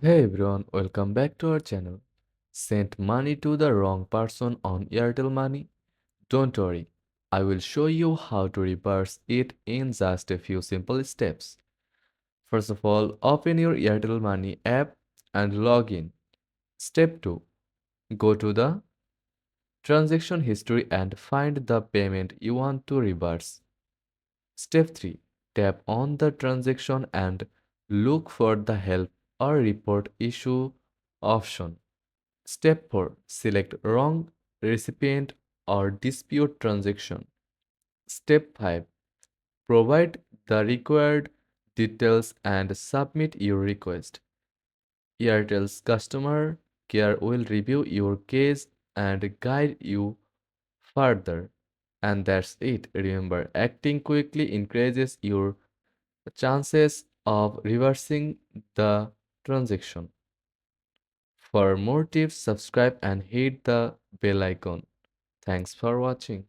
Hey everyone, welcome back to our channel. Sent money to the wrong person on Airtel Money? Don't worry, I will show you how to reverse it in just a few simple steps. First of all, open your Airtel Money app and log in. Step 2. Go to the transaction history and find the payment you want to reverse. Step 3. Tap on the transaction and look for the help or report issue option. Step 4. Select wrong recipient or dispute transaction. Step 5. Provide the required details and submit your request. Airtel's customer care will review your case and guide you further. And that's it. Remember, acting quickly increases your chances of reversing the transaction. For more tips, subscribe and hit the bell icon. Thanks for watching.